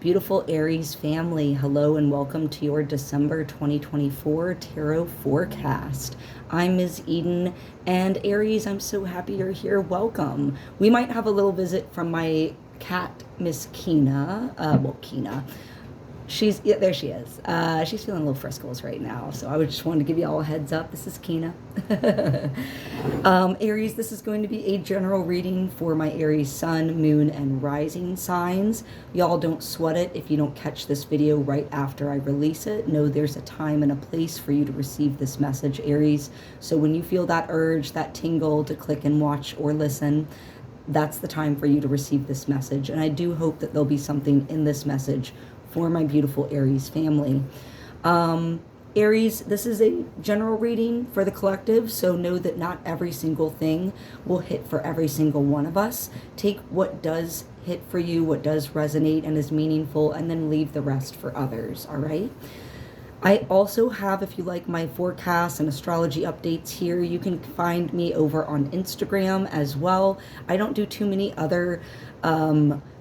Beautiful Aries family, hello and welcome to your December 2024 tarot forecast. I'm Ms. Eden, and Aries, I'm so happy you're here. Welcome. We might have a little visit from my cat, Miss Keena. Keena. There she is. She's feeling a little friscoles right now, so I just wanted to give you all a heads up. This is Keena. Aries, this is going to be a general reading for my Aries sun, moon, and rising signs. Y'all don't sweat it if you don't catch this video right after I release it. Know there's a time and a place for you to receive this message, Aries. So when you feel that urge, that tingle to click and watch or listen, that's the time for you to receive this message. And I do hope that there'll be something in this message for my beautiful Aries family. Aries, this is a general reading for the collective, so know that not every single thing will hit for every single one of us. Take what does hit for you, what does resonate and is meaningful, and then leave the rest for others, all right? I also have, if you like my forecasts and astrology updates here, you can find me over on Instagram as well. I don't do too many other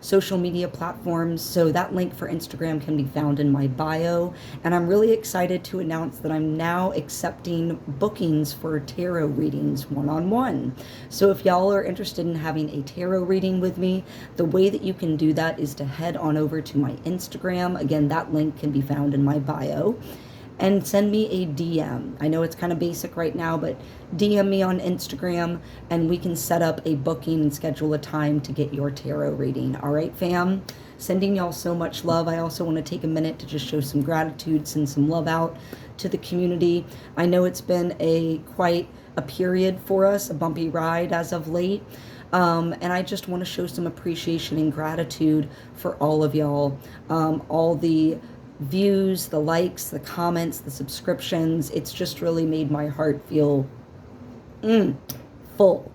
social media platforms, so that link for Instagram can be found in my bio. And I'm really excited to announce that I'm now accepting bookings for tarot readings one-on-one. So if y'all are interested in having a tarot reading with me, the way that you can do that is to head on over to my Instagram. Again, that link can be found in my bio. And send me a DM. I know it's kind of basic right now, but DM me on Instagram and we can set up a booking and schedule a time to get your tarot reading. All right, fam? Sending y'all so much love. I also want to take a minute to just show some gratitude, send some love out to the community. I know it's been quite a period for us, a bumpy ride as of late. And I just want to show some appreciation and gratitude for all of y'all, all the views, the likes, the comments, the subscriptions. It's just really made my heart feel full.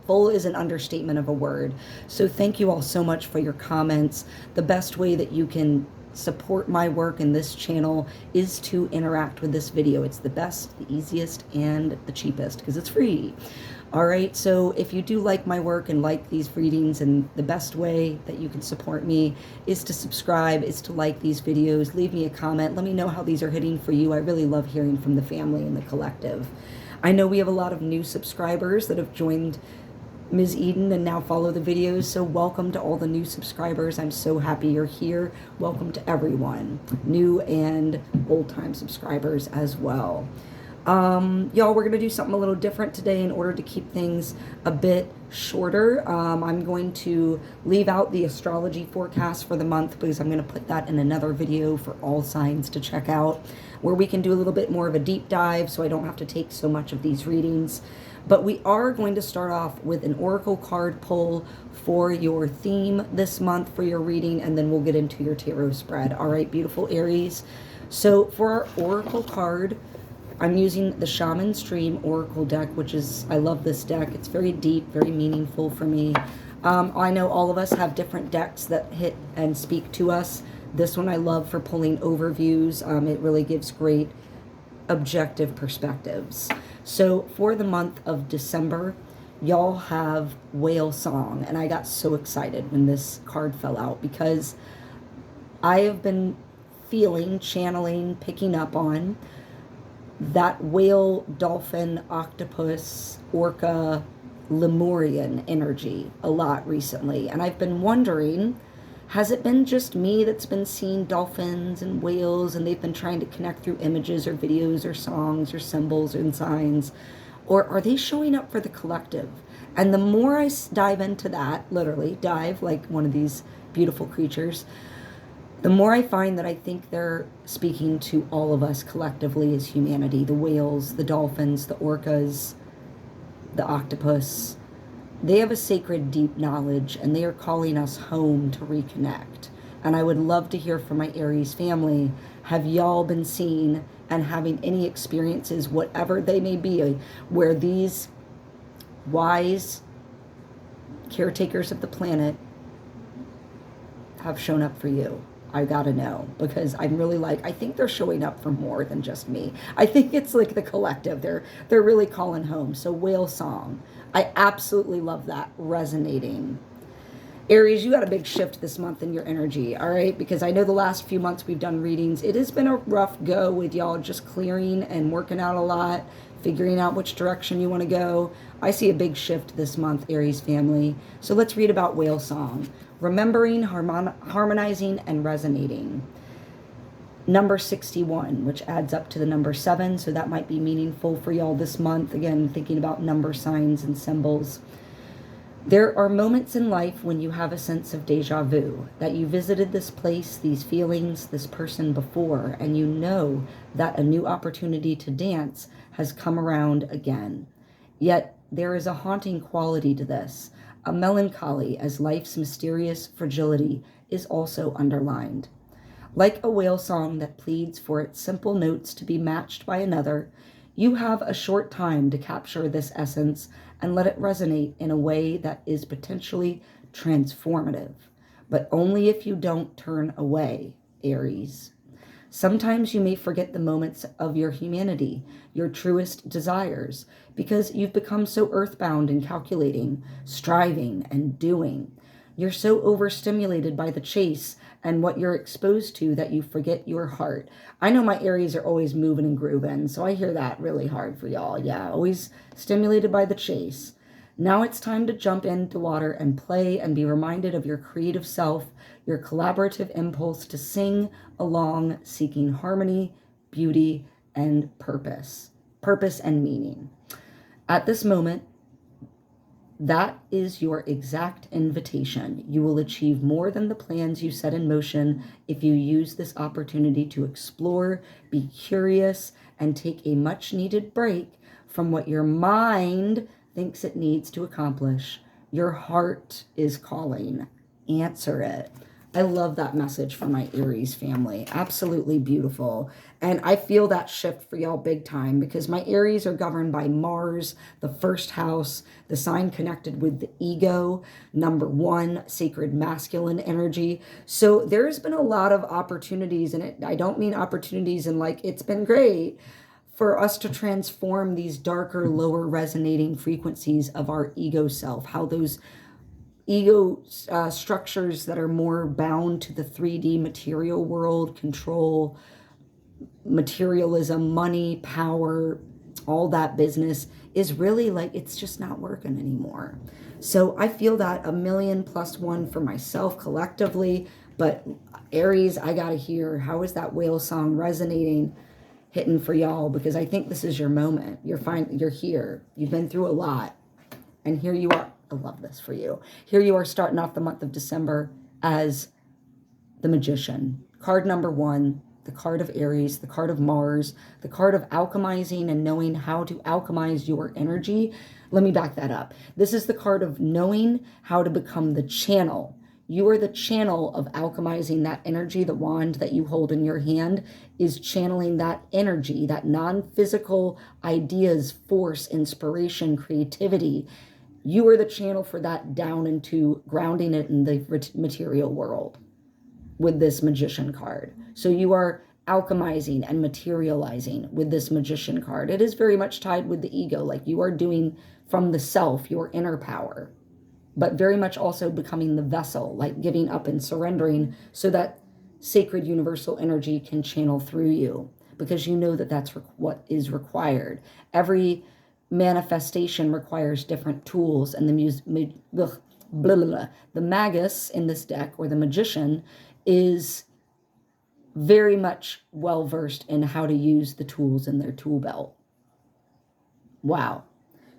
Full is an understatement of a word. So thank you all so much for your comments. The best way that you can support my work in this channel is to interact with this video. It's the best, the easiest, and the cheapest because it's free. All right, so if you do like my work and like these readings, and the best way that you can support me is to subscribe, is to like these videos, leave me a comment, let me know how these are hitting for you. I really love hearing from the family and the collective. I know we have a lot of new subscribers that have joined Ms. Eden and now follow the videos, so welcome to all the new subscribers. I'm so happy you're here. Welcome to everyone, new and old-time subscribers as well. Y'all, we're going to do something a little different today in order to keep things a bit shorter. I'm going to leave out the astrology forecast for the month because I'm going to put that in another video for all signs to check out, where we can do a little bit more of a deep dive so I don't have to take so much of these readings. But we are going to start off with an oracle card pull for your theme this month for your reading, and then we'll get into your tarot spread. All right, beautiful Aries. So for our oracle card, I'm using the Shaman Stream Oracle deck, which is, I love this deck. It's very deep, very meaningful for me. I know all of us have different decks that hit and speak to us. This one I love for pulling overviews. It really gives great objective perspectives. So for the month of December, y'all have Whale Song. And I got so excited when this card fell out because I have been feeling, channeling, picking up on that whale, dolphin, octopus, orca, Lemurian energy a lot recently. And I've been wondering, has it been just me that's been seeing dolphins and whales and they've been trying to connect through images or videos or songs or symbols and signs? Or are they showing up for the collective? And the more I dive into that, literally dive like one of these beautiful creatures, the more I find that I think they're speaking to all of us collectively as humanity. The whales, the dolphins, the orcas, the octopus. They have a sacred, deep knowledge, and they are calling us home to reconnect. And I would love to hear from my Aries family. Have y'all been seeing and having any experiences, whatever they may be, where these wise caretakers of the planet have shown up for you? I gotta know, because I'm really I think they're showing up for more than just me. I think it's like the collective. They're really calling home. So Whale Song. I absolutely love that resonating. Aries, you got a big shift this month in your energy, all right? Because I know the last few months we've done readings, it has been a rough go with y'all just clearing and working out a lot, figuring out which direction you want to go. I see a big shift this month, Aries family. So let's read about whale song. Remembering, harmonizing, and resonating. Number 61, which adds up to the number 7, so that might be meaningful for y'all this month. Again, thinking about number signs and symbols. There are moments in life when you have a sense of deja vu, that you visited this place, these feelings, this person before, and you know that a new opportunity to dance has come around again. Yet there is a haunting quality to this, a melancholy, as life's mysterious fragility is also underlined. Like a whale song that pleads for its simple notes to be matched by another, you have a short time to capture this essence and let it resonate in a way that is potentially transformative, but only if you don't turn away, Aries. Sometimes you may forget the moments of your humanity, your truest desires, because you've become so earthbound and calculating, striving and doing. You're so overstimulated by the chase and what you're exposed to that you forget your heart. I know my Aries are always moving and grooving, so I hear that really hard for y'all. Yeah, always stimulated by the chase. Now it's time to jump into water and play and be reminded of your creative self, your collaborative impulse to sing along, seeking harmony, beauty, and purpose and meaning. At this moment, that is your exact invitation. You will achieve more than the plans you set in motion if you use this opportunity to explore, be curious, and take a much needed break from what your mind thinks it needs to accomplish. Your heart is calling. Answer it. I love that message for my Aries family. Absolutely beautiful. And I feel that shift for y'all big time because my Aries are governed by Mars, the first house, the sign connected with the ego, number 1, sacred masculine energy. So there's been a lot of opportunities, and I don't mean opportunities in like it's been great, for us to transform these darker, lower resonating frequencies of our ego self, how those ego structures that are more bound to the 3D material world, control, materialism, money, power, all that business is really like, it's just not working anymore. So I feel that 1,000,000+1 for myself collectively, but Aries, I gotta hear, how is that whale song resonating, hitting for y'all? Because I think this is your moment. You're fine. You're here. You've been through a lot. And here you are. I love this for you. Here you are starting off the month of December as the Magician. Card number 1, the card of Aries, the card of Mars, the card of alchemizing and knowing how to alchemize your energy. Let me back that up. This is the card of knowing how to become the channel. You are the channel of alchemizing that energy. The wand that you hold in your hand is channeling that energy, that non-physical ideas, force, inspiration, creativity. You are the channel for that down into grounding it in the material world with this Magician card. So you are alchemizing and materializing with this Magician card. It is very much tied with the ego, like you are doing from the self, your inner power, but very much also becoming the vessel, like giving up and surrendering so that sacred universal energy can channel through you, because you know that that's what is required. Every manifestation requires different tools, and the magus in this deck, or the magician, is very much well versed in how to use the tools in their tool belt. Wow.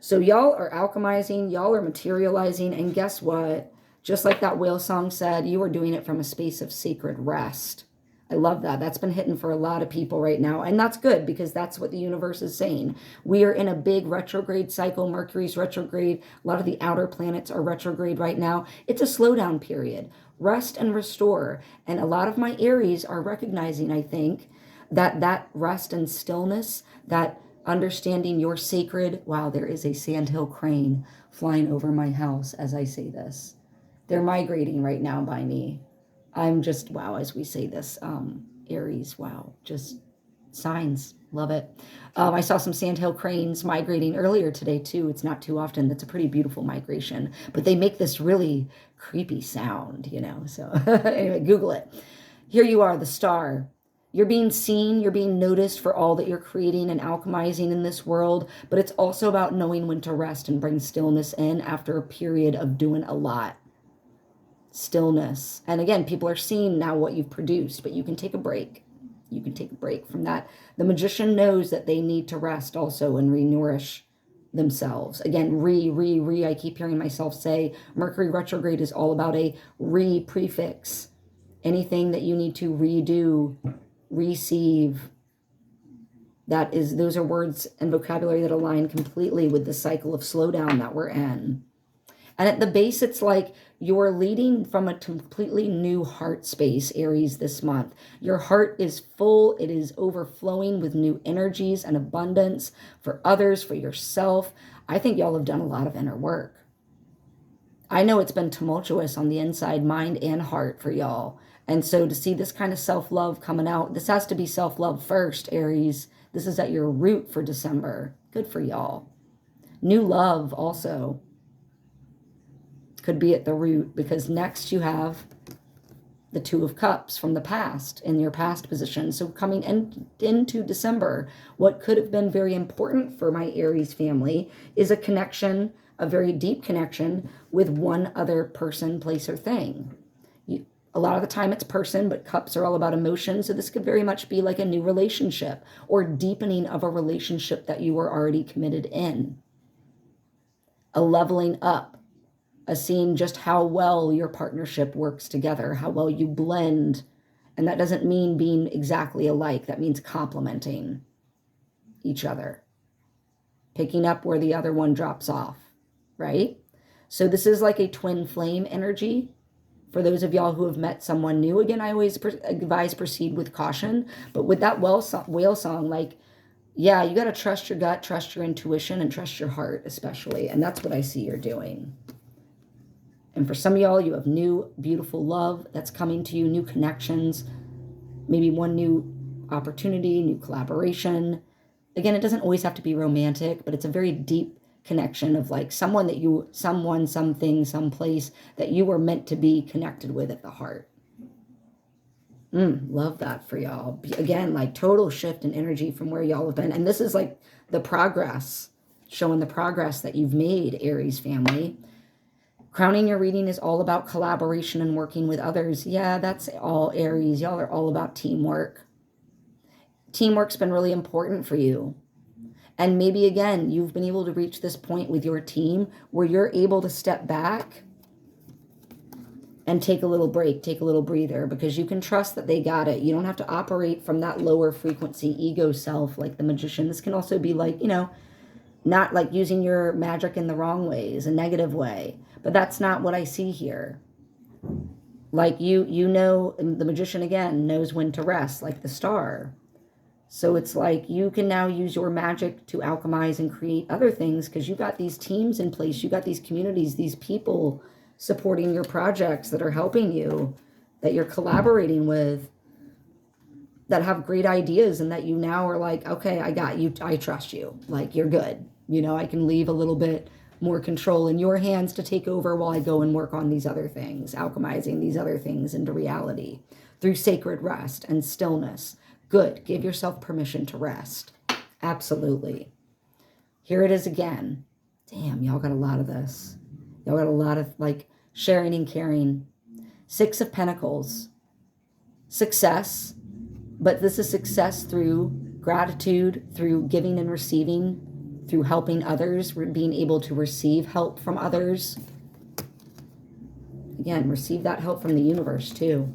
So y'all are alchemizing, y'all are materializing, and guess what? Just like that whale song said, you are doing it from a space of sacred rest. I love that. That's been hitting for a lot of people right now. And that's good, because that's what the universe is saying. We are in a big retrograde cycle. Mercury's retrograde. A lot of the outer planets are retrograde right now. It's a slowdown period. Rest and restore. And a lot of my Aries are recognizing, I think, that rest and stillness, that understanding your sacred. Wow, there is a sandhill crane flying over my house as I say this. They're migrating right now by me. I'm just, wow, as we say this, Aries, wow, just Signs. Love it. I saw some sandhill cranes migrating earlier today too. It's not too often. That's a pretty beautiful migration, but they make this really creepy sound, you know. So anyway, Google it. Here you are, the star. You're being seen, you're being noticed for all that you're creating and alchemizing in this world, but it's also about knowing when to rest and bring stillness in after a period of doing a lot. Stillness. And again, people are seeing now what you've produced, but you can take a break. You can take a break from that. The magician knows that they need to rest also and re-nourish themselves. Again, I keep hearing myself say Mercury retrograde is all about a prefix. Anything that you need to redo, receive, those are words and vocabulary that align completely with the cycle of slowdown that we're in. And at the base, it's like you're leading from a completely new heart space, Aries, this month. Your heart is full. It is overflowing with new energies and abundance for others, for yourself. I think y'all have done a lot of inner work. I know it's been tumultuous on the inside, mind and heart for y'all. And so to see this kind of self-love coming out, this has to be self-love first, Aries. This is at your root for December. Good for y'all. New love also could be at the root, because next you have the Two of Cups from the past in your past position. So coming into December, what could have been very important for my Aries family is a connection, a very deep connection with one other person, place, or thing. A lot of the time it's person, but cups are all about emotion. So this could very much be like a new relationship or deepening of a relationship that you were already committed in. A leveling up. A seeing just how well your partnership works together, how well you blend. And that doesn't mean being exactly alike. That means complementing each other. Picking up where the other one drops off, right? So this is like a twin flame energy. For those of y'all who have met someone new, again, I always advise proceed with caution. But with that whale song, like, yeah, you got to trust your gut, trust your intuition, and trust your heart especially. And that's what I see you're doing. And for some of y'all, you have new, beautiful love that's coming to you, new connections, maybe one new opportunity, new collaboration. Again, it doesn't always have to be romantic, but it's a very deep connection of like someone, something, someplace that you were meant to be connected with at the heart. Love that for y'all. Again, like total shift in energy from where y'all have been. And this is like the progress, showing the progress that you've made, Aries family. Crowning your reading is all about collaboration and working with others. Yeah, that's all Aries. Y'all are all about teamwork. Teamwork's been really important for you. And maybe, again, you've been able to reach this point with your team where you're able to step back and take a little break, take a little breather, because you can trust that they got it. You don't have to operate from that lower frequency ego self like the magician. This can also be like, you know, not like using your magic in the wrong ways, a negative way. But that's not what I see here. Like you know, the magician, again, knows when to rest, like the star. So it's like you can now use your magic to alchemize and create other things because you got these teams in place. You got these communities, these people supporting your projects that are helping you, that you're collaborating with, that have great ideas, and that you now are like, okay, I got you. I trust you. Like, you're good. You know, I can leave a little bit more control in your hands to take over while I go and work on these other things, alchemizing these other things into reality through sacred rest and stillness. Good. Give yourself permission to rest. Absolutely. Here it is again. Damn, y'all got a lot of this. Y'all got a lot of like sharing and caring. 6 of Pentacles. Success. But this is success through gratitude, through giving and receiving, through helping others, being able to receive help from others. Again, receive that help from the universe too,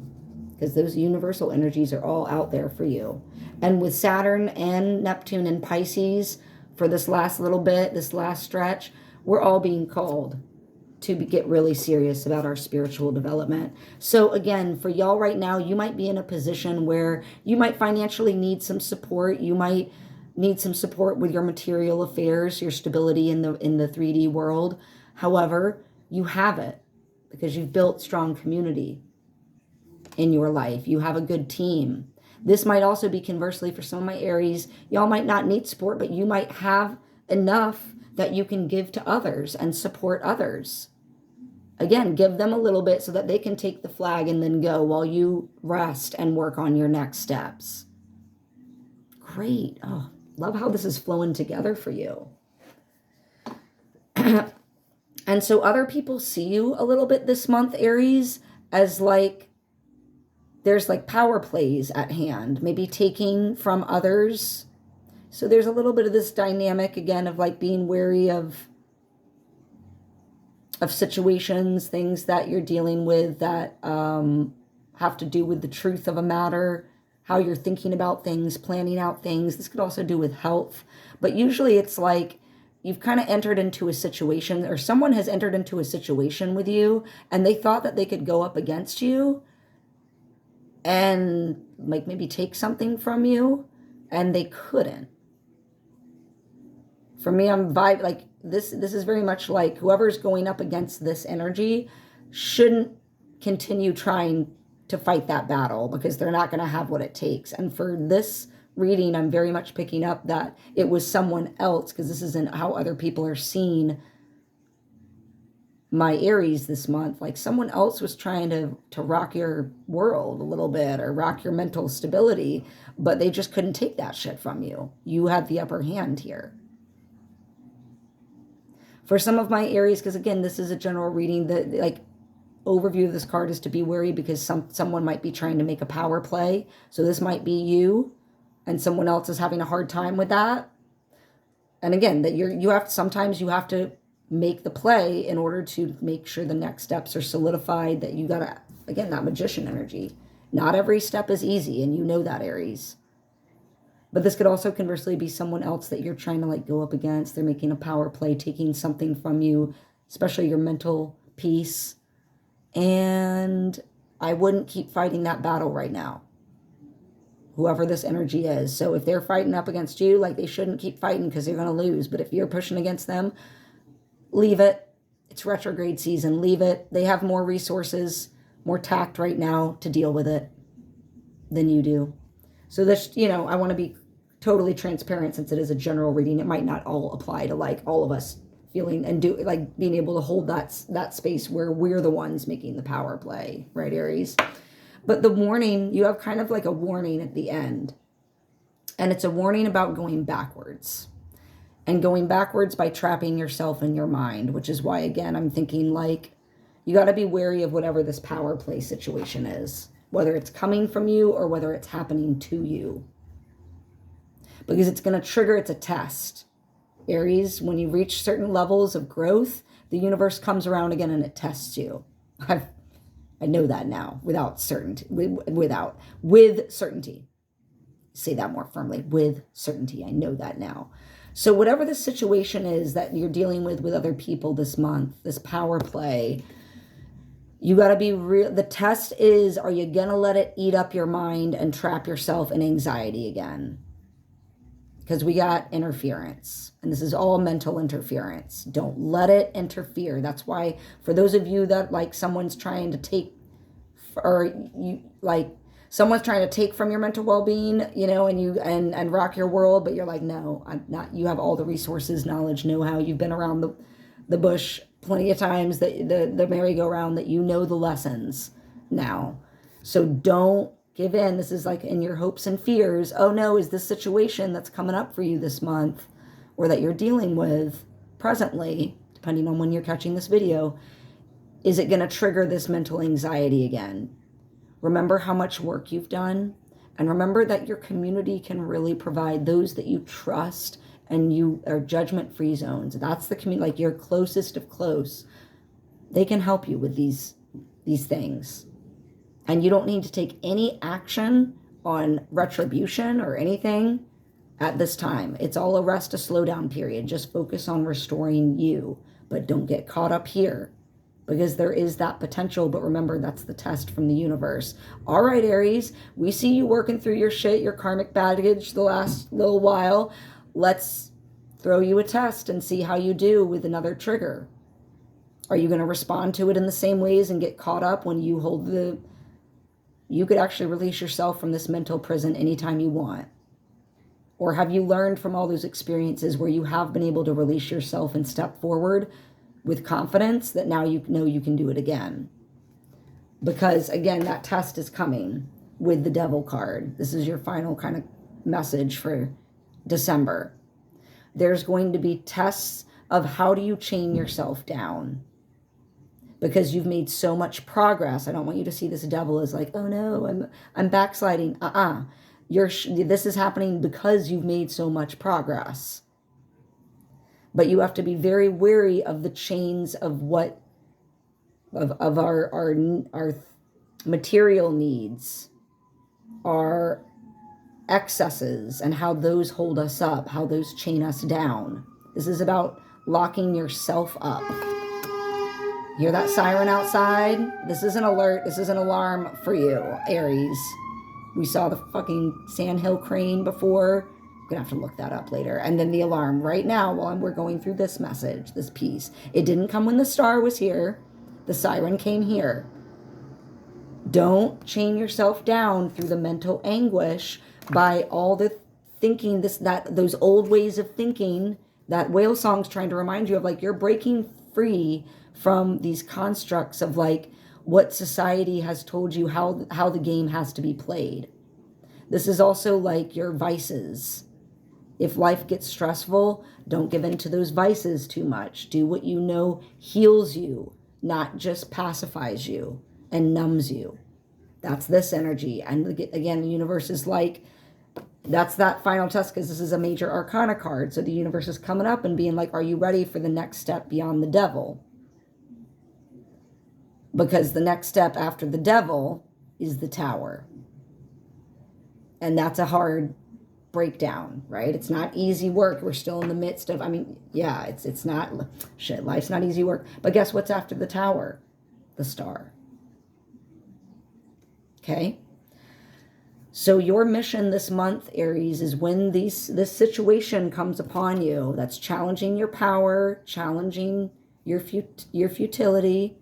because those universal energies are all out there for you. And with Saturn and Neptune and Pisces, for this last little bit, this last stretch, we're all being called to get really serious about our spiritual development. So again, for y'all right now, you might be in a position where you might financially need some support. You might need some support with your material affairs, your stability in the 3D world. However, you have it because you've built strong community in your life. You have a good team. This might also be conversely for some of my Aries. Y'all might not need support, but you might have enough that you can give to others and support others. Again, give them a little bit so that they can take the flag and then go while you rest and work on your next steps. Great. Oh, love how this is flowing together for you. And so other people see you a little bit this month, Aries, as like there's like power plays at hand, maybe taking from others. So there's a little bit of this dynamic again of like being wary of situations, things that you're dealing with that have to do with the truth of a matter, how you're thinking about things, planning out things. This could also do with health, but usually it's like you've kind of entered into a situation, or someone has entered into a situation with you and they thought that they could go up against you and like maybe take something from you, and they couldn't. For me, I'm vibe like this is very much like whoever's going up against this energy shouldn't continue trying to fight that battle, because they're not going to have what it takes. And for this reading, I'm very much picking up that it was someone else, because this isn't how other people are seeing my Aries this month. Like someone else was trying to rock your world a little bit or rock your mental stability, but they just couldn't take that shit from you. You had the upper hand here. For some of my Aries, because again, this is a general reading, the like overview of this card is to be wary, because someone might be trying to make a power play. So this might be you and someone else is having a hard time with that. And again, that sometimes you have to make the play in order to make sure the next steps are solidified, that you gotta, again, that magician energy. Not every step is easy, and you know that, Aries. But this could also conversely be someone else that you're trying to like go up against. They're making a power play, taking something from you, especially your mental peace. And I wouldn't keep fighting that battle right now, whoever this energy is. So if they're fighting up against you, like they shouldn't keep fighting, because they're going to lose. But if you're pushing against them, leave it. It's retrograde season. Leave it. They have more resources, more tact right now to deal with it than you do. So this, I want to be totally transparent, since it is a general reading. It might not all apply to like all of us feeling and do like being able to hold that space where we're the ones making the power play, right, Aries? But the warning, you have kind of like a warning at the end. And it's a warning about going backwards. And going backwards by trapping yourself in your mind, which is why, again, I'm thinking like you got to be wary of whatever this power play situation is, whether it's coming from you or whether it's happening to you. Because it's going to trigger, it's a test. Aries, when you reach certain levels of growth, the universe comes around again and it tests you. I know that now with certainty. Say that more firmly, with certainty. I know that now. So whatever the situation is that you're dealing with other people this month, this power play, you got to be real. The test is, are you going to let it eat up your mind and trap yourself in anxiety again? Because we got interference, and this is all mental interference. Don't let it interfere. That's why for those of you that like someone's trying to take, or you like someone's trying to take from your mental well-being, and rock your world, but you're like, no, I'm not. You have all the resources, knowledge, know-how. You've been around the bush plenty of times, the merry-go-round, that you know the lessons now. So don't give in. This is like in your hopes and fears. Oh no, is this situation that's coming up for you this month, or that you're dealing with presently, depending on when you're catching this video, is it going to trigger this mental anxiety again? Remember how much work you've done, and remember that your community can really provide, those that you trust and you are judgment-free zones. That's the community, like your closest of close. They can help you with these things. And you don't need to take any action on retribution or anything at this time. It's all a rest, a slow down period. Just focus on restoring you, but don't get caught up here, because there is that potential. But remember, that's the test from the universe. All right, Aries, we see you working through your shit, your karmic baggage the last little while. Let's throw you a test and see how you do with another trigger. Are you going to respond to it in the same ways and get caught up when you hold the you could actually release yourself from this mental prison anytime you want? Or have you learned from all those experiences where you have been able to release yourself and step forward with confidence that now you know you can do it again? Because again, that test is coming with the Devil card. This is your final kind of message for December. There's going to be tests of how do you chain yourself down, because you've made so much progress. I don't want you to see this Devil as like, oh no, I'm backsliding. This is happening because you've made so much progress. But you have to be very wary of the chains of what of our material needs, our excesses, and how those hold us up, how those chain us down. This is about locking yourself up. Hear that siren outside? This is an alert. This is an alarm for you, Aries. We saw the fucking sandhill crane before. I'm gonna have to look that up later. And then the alarm right now while we're going through this message, this piece. It didn't come when the star was here. The siren came here. Don't chain yourself down through the mental anguish by all the thinking, those old ways of thinking that whale song's trying to remind you of. Like, you're breaking free from these constructs of like what society has told you how the game has to be played. This is also like your vices. If life gets stressful, don't give in to those vices too much. Do what you know heals you, not just pacifies you and numbs you. That's this energy. And again, the universe is like, that's that final test, because this is a major arcana card. So the universe is coming up and being like, are you ready for the next step beyond the Devil? Because the next step after the Devil is the Tower. And that's a hard breakdown, right? It's not easy work. We're still in the midst of, it's not, shit, life's not easy work. But guess what's after the Tower? The Star. Okay? So your mission this month, Aries, is when this situation comes upon you that's challenging your power, challenging your futility.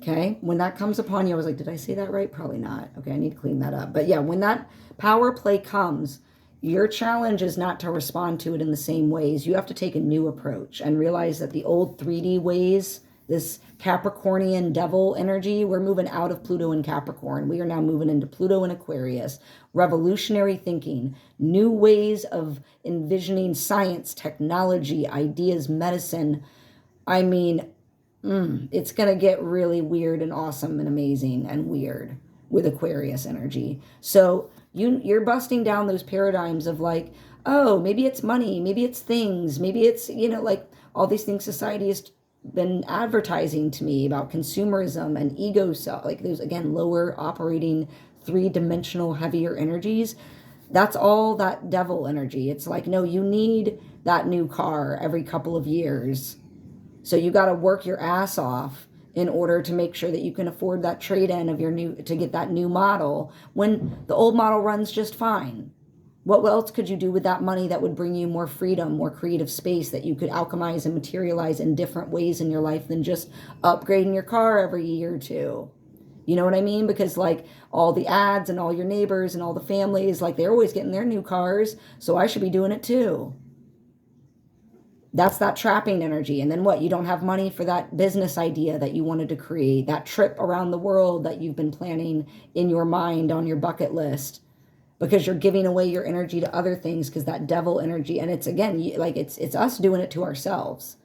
Okay, when that comes upon you, I was like, did I say that right? Probably not. Okay, I need to clean that up. But yeah, when that power play comes, your challenge is not to respond to it in the same ways. You have to take a new approach and realize that the old 3D ways, this Capricornian Devil energy, we're moving out of Pluto and Capricorn. We are now moving into Pluto and Aquarius. Revolutionary thinking, new ways of envisioning science, technology, ideas, medicine. I mean, it's going to get really weird and awesome and amazing and weird with Aquarius energy. So you're busting down those paradigms of like, oh, maybe it's money, maybe it's things, maybe it's, like all these things society has been advertising to me about consumerism and ego self, like those, again, lower operating 3-dimensional heavier energies. That's all that Devil energy. It's like, no, you need that new car every couple of years. So you got to work your ass off in order to make sure that you can afford that trade-in of to get that new model when the old model runs just fine. What else could you do with that money that would bring you more freedom, more creative space that you could alchemize and materialize in different ways in your life than just upgrading your car every year or two? You know what I mean? Because like all the ads and all your neighbors and all the families, like they're always getting their new cars, so I should be doing it too. That's that trapping energy. And then what? You don't have money for that business idea that you wanted to create, that trip around the world that you've been planning in your mind on your bucket list, because you're giving away your energy to other things, because that Devil energy. And it's, again, like it's us doing it to ourselves.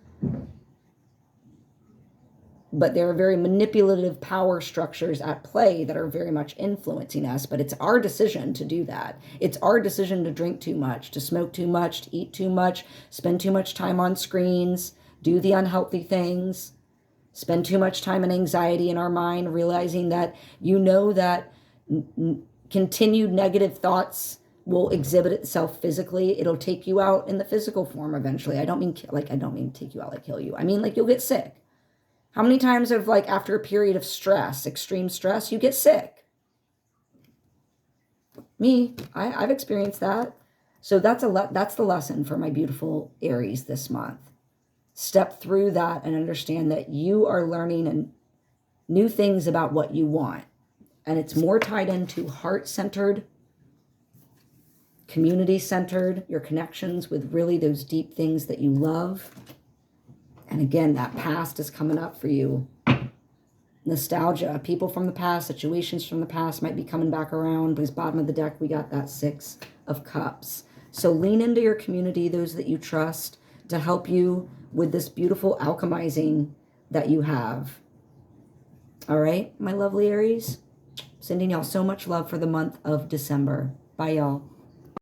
But there are very manipulative power structures at play that are very much influencing us. But it's our decision to do that. It's our decision to drink too much, to smoke too much, to eat too much, spend too much time on screens, do the unhealthy things, spend too much time in anxiety in our mind, realizing that that continued negative thoughts will exhibit itself physically. It'll take you out in the physical form eventually. I don't mean take you out like kill you. I mean like you'll get sick. How many times of like after a period of stress, extreme stress, you get sick? Me, I've experienced that. So that's the lesson for my beautiful Aries this month. step through that and understand that you are learning and new things about what you want. And it's more tied into heart-centered, community-centered, your connections with really those deep things that you love. And again, that past is coming up for you. Nostalgia, people from the past, situations from the past might be coming back around, because bottom of the deck, we got that 6 of Cups. So lean into your community, those that you trust, to help you with this beautiful alchemizing that you have. All right, my lovely Aries, sending y'all so much love for the month of December. Bye, y'all.